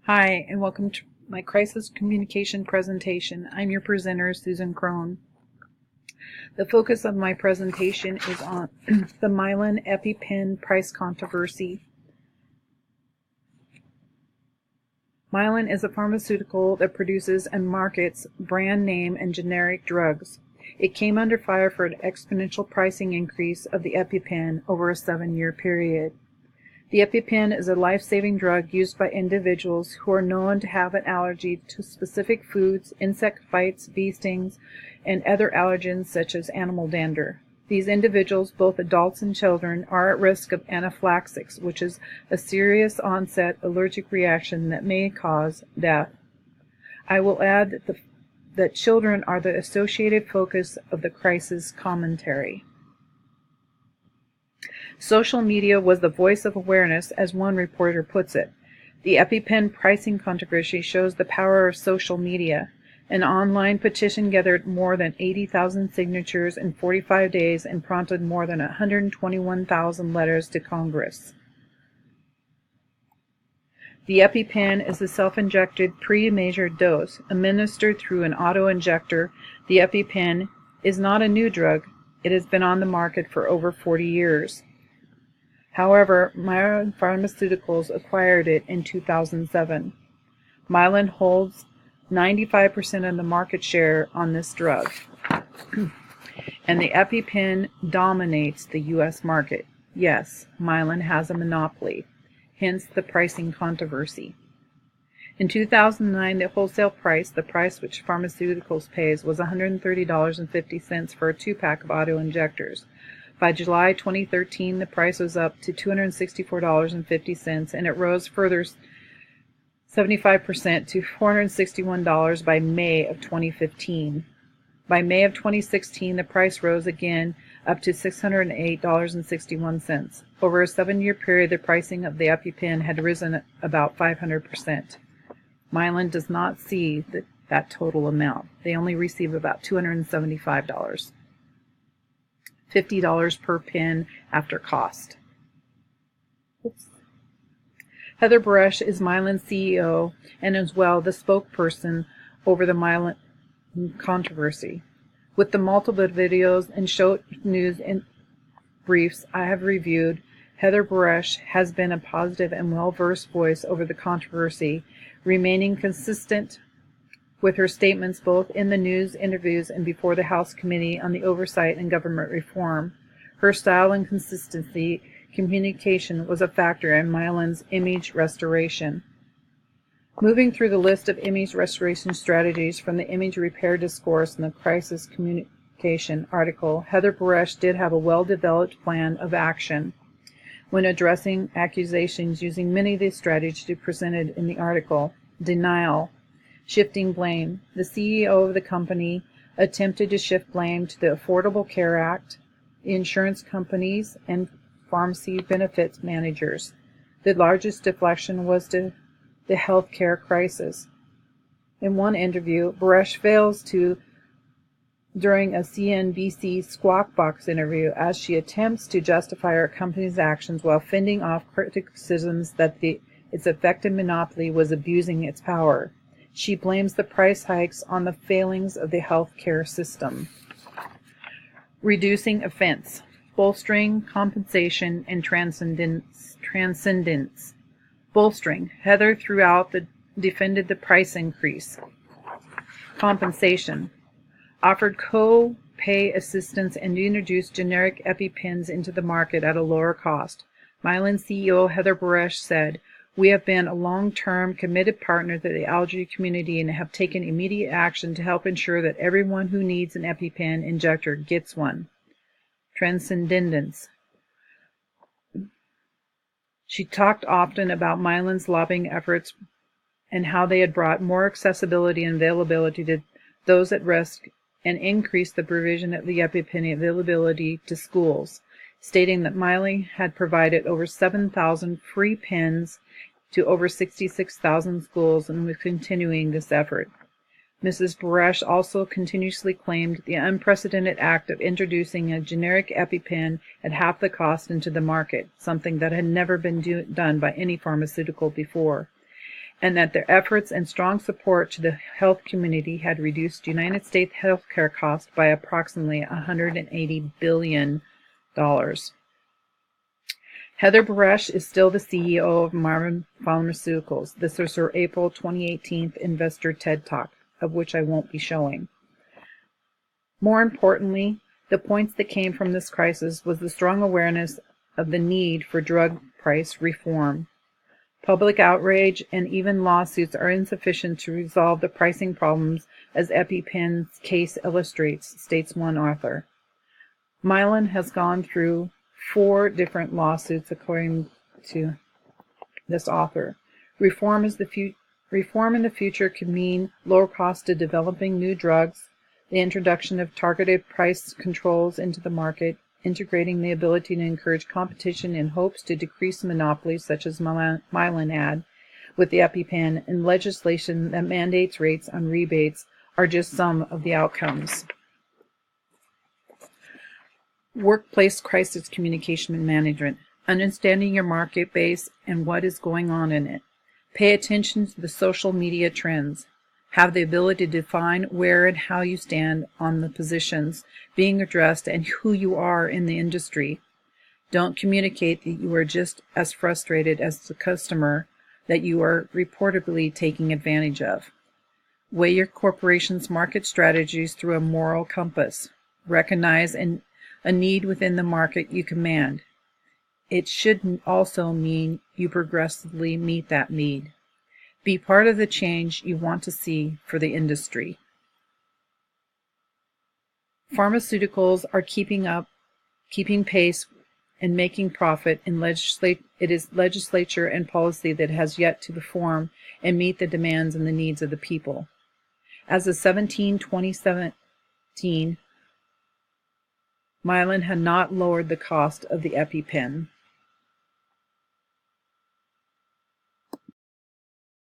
Hi, and welcome to my crisis communication presentation. I'm your presenter, Susan Crone. The focus of my presentation is on the Mylan EpiPen price controversy. Mylan is a pharmaceutical that produces and markets brand name and generic drugs. It came under fire for an exponential pricing increase of the EpiPen over a 7-year period. The EpiPen is a life-saving drug used by individuals who are known to have an allergy to specific foods, insect bites, bee stings, and other allergens such as animal dander. These individuals, both adults and children, are at risk of anaphylaxis, which is a serious onset allergic reaction that may cause death. I will add that children are the associated focus of the crisis commentary. Social media was the voice of awareness, as one reporter puts it. The EpiPen pricing controversy shows the power of social media. An online petition gathered more than 80,000 signatures in 45 days and prompted more than 121,000 letters to Congress. The EpiPen is a self-injected pre-measured dose administered through an auto-injector. The EpiPen is not a new drug. It has been on the market for over 40 years. However, Mylan Pharmaceuticals acquired it in 2007. Mylan holds 95% of the market share on this drug, and the EpiPen dominates the U.S. market. Yes, Mylan has a monopoly, hence the pricing controversy. In 2009, the wholesale price, the price which pharmaceuticals pays, was $130.50 for a 2-pack of auto-injectors. By July 2013, the price was up to $264.50, and it rose further 75% to $461 by May of 2015. By May of 2016, the price rose again up to $608.61. Over a 7-year period, the pricing of the EpiPen had risen about 500%. Mylan does not see that total amount. They only receive about $275. $50 per pen after cost. Oops. Heather Buresh is Mylan's CEO and as well the spokesperson over the Mylan controversy. With the multiple videos and show news and briefs I have reviewed, Heather Buresh has been a positive and well-versed voice over the controversy, remaining consistent with her statements both in the news interviews and before the House Committee on the Oversight and Government Reform. Her style and consistency communication was a factor in Mylan's image restoration. Moving through the list of image restoration strategies from the Image Repair Discourse in the Crisis Communication article, Heather Buresh did have a well-developed plan of action when addressing accusations using many of the strategies presented in the article. Denial, shifting blame. The CEO of the company attempted to shift blame to the Affordable Care Act, the insurance companies, and pharmacy benefits managers. The largest deflection was to the health care crisis. In one interview, Buresh fails to during a CNBC Squawk Box interview as she attempts to justify her company's actions while fending off criticisms that its effective monopoly was abusing its power. She blames the price hikes on the failings of the health care system. Reducing offense, bolstering compensation, and transcendence. Bolstering. Heather throughout defended the price increase. Compensation. Offered co-pay assistance and introduced generic EpiPens into the market at a lower cost. Mylan CEO Heather Buresh said, "We have been a long-term committed partner to the allergy community and have taken immediate action to help ensure that everyone who needs an EpiPen injector gets one." Transcendence. She talked often about Mylan's lobbying efforts and how they had brought more accessibility and availability to those at risk and increased the provision of the EpiPen availability to schools, stating that Mylan had provided over 7,000 free pens to over 66,000 schools and was continuing this effort. Mrs. Buresh also continuously claimed the unprecedented act of introducing a generic EpiPen at half the cost into the market, something that had never been done by any pharmaceutical before, and that their efforts and strong support to the health community had reduced United States healthcare costs by approximately $180 billion. Heather Baresh is still the CEO of Marvin Pharmaceuticals. This was her April 2018 Investor TED Talk, of which I won't be showing. More importantly, the points that came from this crisis was the strong awareness of the need for drug price reform. Public outrage and even lawsuits are insufficient to resolve the pricing problems, as EpiPen's case illustrates, states one author. Mylan has gone through 4 different lawsuits, according to this author. Reform in the future could mean lower cost of developing new drugs, the introduction of targeted price controls into the market, integrating the ability to encourage competition in hopes to decrease monopolies such as Mylan had with the EpiPen, and legislation that mandates rates on rebates are just some of the outcomes. Workplace crisis communication and management. Understanding your market base and what is going on in it. Pay attention to the social media trends. Have the ability to define where and how you stand on the positions being addressed and who you are in the industry. Don't communicate that you are just as frustrated as the customer that you are reportedly taking advantage of. Weigh your corporation's market strategies through a moral compass. Recognize a need within the market you command. It should also mean you progressively meet that need. Be part of the change you want to see for the industry. Pharmaceuticals are keeping pace and making profit in it is legislature and policy that has yet to perform and meet the demands and the needs of the people. As of 2017, Mylan had not lowered the cost of the EpiPen.